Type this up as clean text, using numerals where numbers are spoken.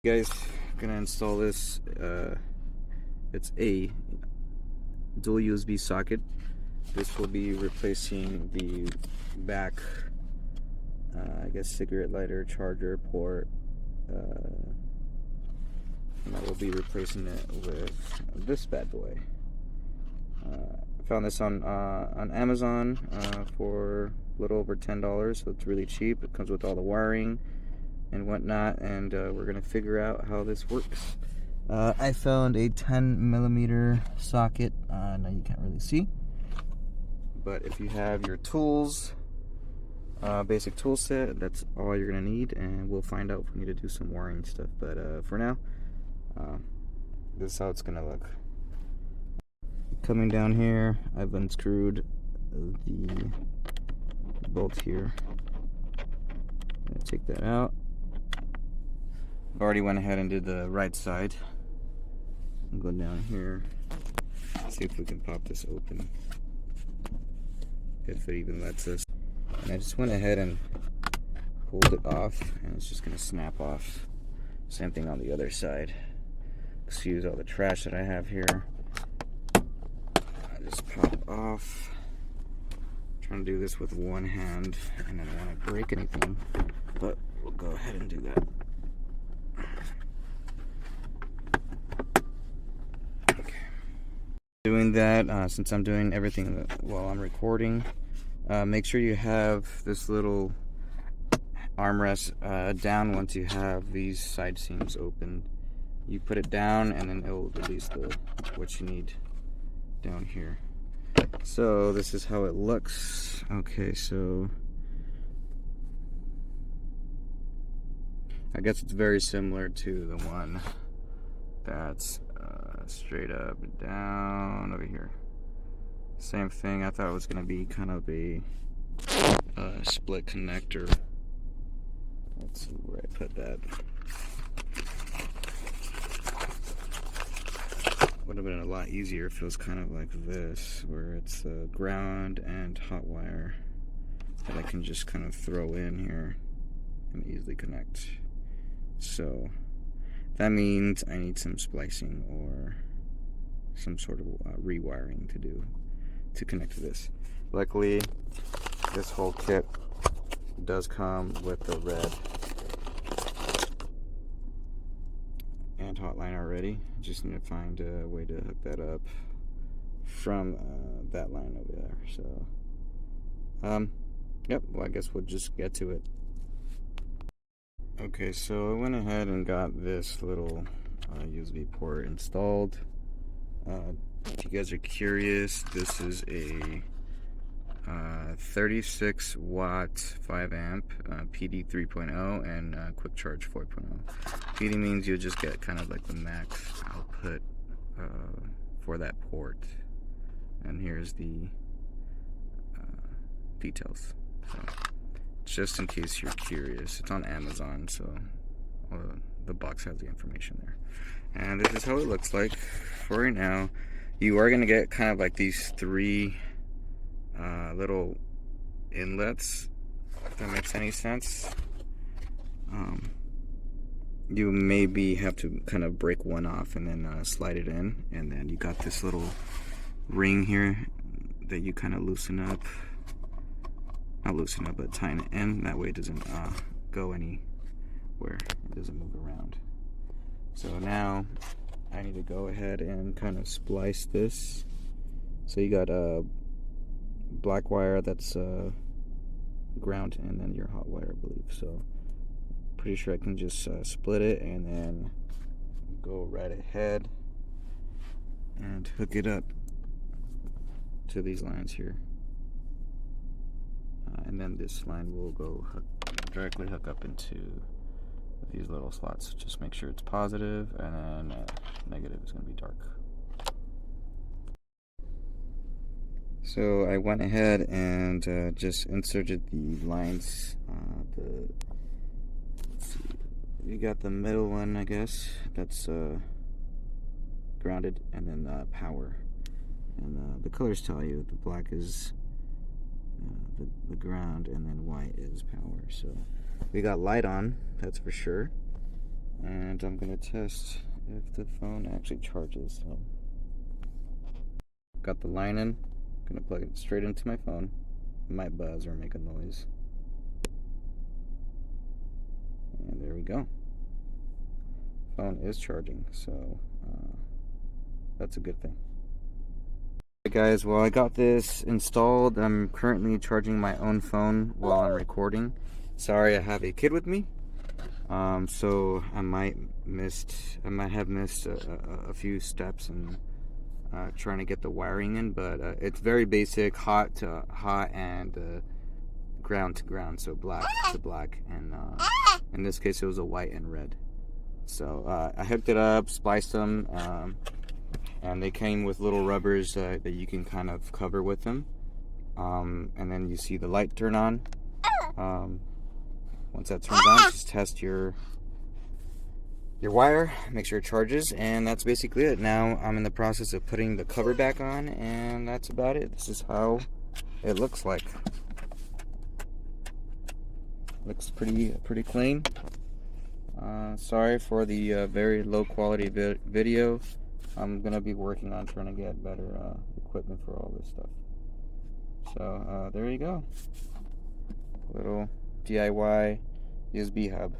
Guys, gonna install this. It's a dual USB socket. This will be replacing the back I guess cigarette lighter charger port, and I will be replacing it with this bad boy. I found this on Amazon for a little over $10, so it's really cheap. It comes with all the wiring and whatnot, and we're gonna figure out how this works. I found a 10mm socket. Now you can't really see, but if you have your tools, basic tool set, that's all you're gonna need, and we'll find out if we need to do some wiring stuff. But for now, this is how it's gonna look. Coming down here, I've unscrewed the bolt here. I'm gonna take that out. I've already went ahead and did the right side. I'll go down here, see if we can pop this open, if it even lets us. And I just went ahead and pulled it off, and it's just gonna snap off. Same thing on the other side. Excuse all the trash that I have here. I just pop off. I'm trying to do this with one hand, and I don't want to break anything, but we'll go ahead and do that. Okay. Doing that, since I'm doing everything while I'm recording, make sure you have this little armrest down once you have these side seams open. You put it down, and then it will release what you need down here. So this is how it looks. Okay, so I guess it's very similar to the one that's straight up and down over here. Same thing. I thought it was going to be kind of a split connector. Let's see where I put that. Would have been a lot easier if it was kind of like this, where it's ground and hot wire that I can just kind of throw in here and easily connect. So that means I need some splicing or some sort of rewiring to do to connect to this. Luckily, this whole kit does come with the red and hot line already. Just need to find a way to hook that up from that line over there. So yep, well, I guess we'll just get to it. Okay, so I went ahead and got this little USB port installed. If you guys are curious, this is a 36 watt 5 amp PD 3.0 and quick charge 4.0. PD means you'll just get kind of like the max output for that port. And here's the details. So, just in case you're curious, it's on Amazon, so the box has the information there. And this is how it looks like for right now. You are going to get kind of like these three little inlets, if that makes any sense. You maybe have to kind of break one off and then slide it in, and then you got this little ring here that you kind of loosen up, not loosen up, but tighten it in. That way it doesn't go anywhere, it doesn't move around. So now I need to go ahead and kind of splice this. So you got a black wire that's ground, and then your hot wire, I believe. So pretty sure I can just split it and then go right ahead and hook it up to these lines here, and then this line will go directly hook up into these little slots. Just make sure it's positive, and then negative is going to be dark. So I went ahead and just inserted the lines. Let's see, you got the middle one, I guess, that's grounded, and then power. And the colors tell you the black is the ground, and then white is power. So we got light on, that's for sure. and I'm gonna test if the phone actually charges. So, got the line in, gonna plug it straight into my phone. It might buzz or make a noise. And there we go. Phone is charging, so that's a good thing. Hey guys, well, I got this installed. I'm currently charging my own phone while I'm recording. Sorry, I have a kid with me, so I might have missed a few steps in trying to get the wiring in, but it's very basic, hot to hot and ground to ground, so black to black, and in this case it was a white and red. So I hooked it up, spliced them, and they came with little rubbers that you can kind of cover with them, and then you see the light turn on. Once that turns on, just test your wire, make sure it charges, and that's basically it. Now I'm in the process of putting the cover back on, and that's about it. This is how it looks like. Looks pretty clean. Sorry for the very low quality video. I'm gonna be working on trying to get better equipment for all this stuff. So there you go, little DIY USB hub.